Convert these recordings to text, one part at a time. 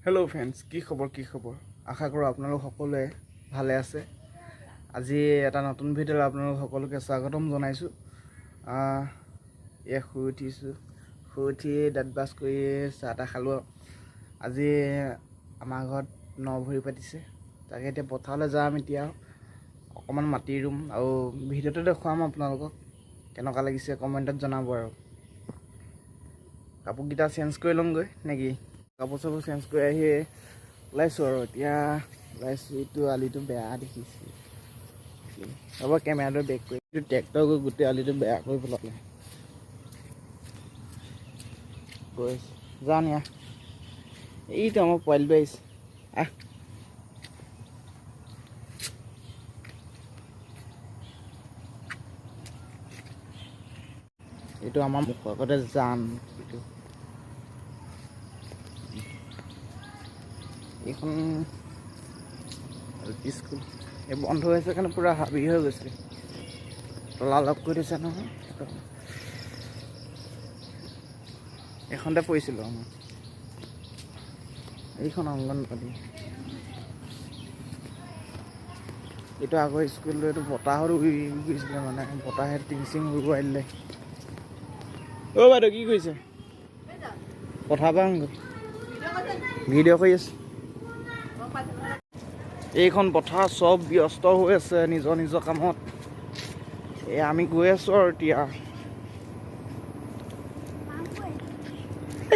Hello' friends, কি খবৰ? আশা কৰোঁ আপোনালোক সকলোৱে ভালে আছে। আজি এটা নতুন ভিডিঅ'ত আপোনালোক সকলোকে স্বাগতম জনাইছোঁ। শুই উঠিছোঁ, শুই উঠি দাঁত ব্ৰাছ কৰি চাহ তাহ খালোঁ। আজি আমাৰ ঘৰত নভৰি পাতিছে, তাকে এতিয়া পথাৰলৈ যাম। এতিয়া অকণমান মাটি ৰুম আৰু ভিডিঅ'টো দেখুৱাম আপোনালোকক। কেনেকুৱা লাগিছে কমেণ্টত জনাব। আৰু কাপোৰকেইটা চেঞ্জ কৰি ল'মগৈ নেকি? কাপোৰ চাপোৰ চেঞ্জ কৰি আহি ওলাইছোঁ আৰু এতিয়া ওলাইছোঁ। এইটো আলিটো বেয়া দেখিছোঁ। হ'ব কেমেৰাটো বেক কৰি, এইটো ট্ৰেক্টৰ গৈ গোটেই আলিটো বেয়া কৰি পেলালে। গৈ যাওঁ নিয়া, এইটো আমাৰ পোৱালিটো আহিছে। এইটো আমাৰ মুখৰ আগতে যাম। এইখন স্কুল এই বন্ধ হৈছে কাৰণে পূৰা হাবি হৈ গৈছে। তলা লগ কৰি দিছে নহয়। এইখনতে পৰিছিলোঁ আমাৰ। এইখন অংগনবাদী। এইটো আগৰ স্কুলটো, এইটো বতাহত উৰি গৈছিলে, মানে বতাহে টিং চিং উৰুৱাই দিলে। অ' বাইদেউ কি কৰিছে? পথাৰ পৰা আহোঁ, ভিডিঅ' কৰি আছোঁ। এইখন পথাৰ চব ব্যস্ত হৈ আছে নিজৰ নিজৰ কামত। আমি গৈ আছোঁ আৰু এতিয়া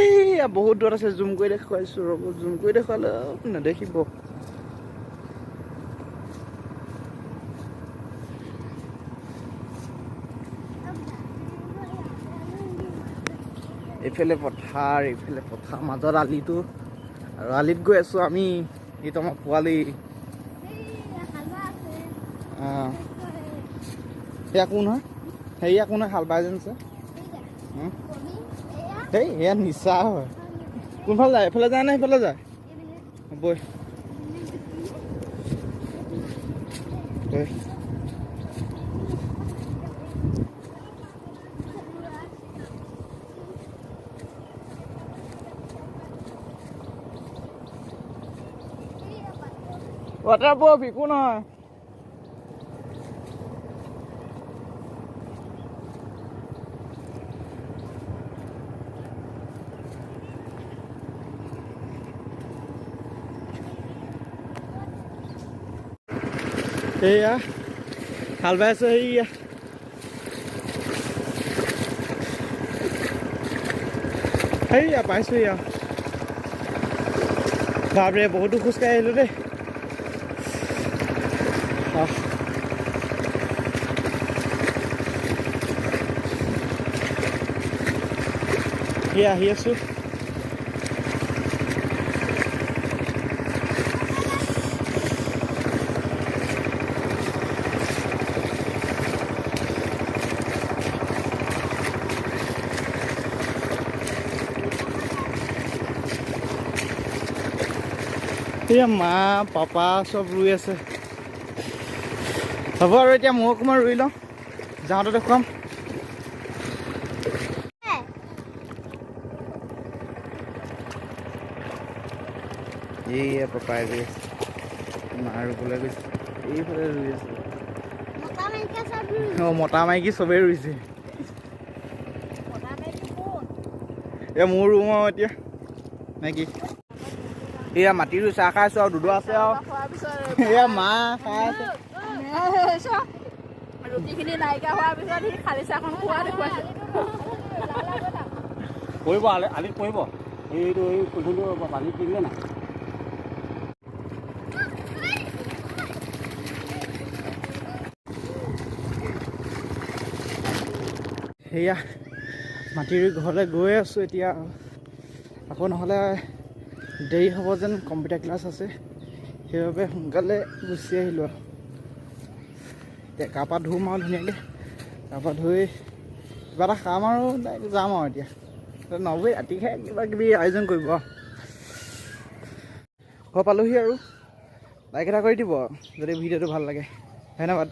এইয়া বহুত দূৰত আছে। জুম কৰি দেখুৱাইছোঁ, ৰ'ব। জুম কৰি দেখুৱালে নেদেখিব। এইফালে পথাৰ, এইফালে পথাৰ, মাজত আলিটো, আৰু আলিত গৈ আছোঁ আমি। এইটো আমাৰ পোৱালি। সেয়া কোন হয়? সেয়া কোন হয়? হাল বাই যেন আছে। সেই সেয়া নিচা হয়। কোনফালে যায়? এইফালে যায় নে সেইফালে যায়? বৈ ৱাটাৰ প্ৰুফ একো নহয়। সেয়া হাল বাই আছে। সেয়া সেয়া পাইছোঁ। এয়া বাপৰে বহুতো খোজকাঢ়ি আহিলোঁ দেই। সেয়া আহি আছোঁ। সেয়া মা পাপা চব ৰুই আছে। হ'ব আৰু এতিয়া মই অকণমান ৰুই লওঁ, যাওঁতে দেখুৱাম। এইয়া পাপাই ৰুই আছে, মা ৰুবলৈ গৈছে। এইফালে ৰুই আছে। মতা মাইকী চবেই ৰুইছে। এয়া মোৰ ৰুম আৰু এতিয়া নেকি? এয়া মাটি ৰুই চাহ খাই আছোঁ আৰু দুডু আছে আৰু এয়া মা খাই আছে। ৰুটিখিনি নাইকিয়া হোৱাৰ পিছত সি খালি চাহখন খোৱা দেখুৱাইছে। পৰিব আলিত পৰিব। এইটো এই কুলখিনিটো পানী কিনিলে নাই? সেয়া মাটি ৰুই ঘৰলৈ গৈ আছোঁ এতিয়া। আকৌ নহ'লে দেৰি হ'ব যেন, কম্পিউটাৰ ক্লাছ আছে, সেইবাবে সোনকালে গুচি আহিলোঁ। আৰু এতিয়া গা পা ধুম আৰু ধুনীয়াকৈ। গা পা ধুই কিবা এটা খাম আৰু যাম আৰু এতিয়া নবৈ ৰাতি খাই কিবা কিবি আয়োজন কৰিব। ঘৰ পালোহি আৰু লাইক এটা কৰি দিব যদি ভিডিঅ'টো ভাল লাগে। ধন্যবাদ।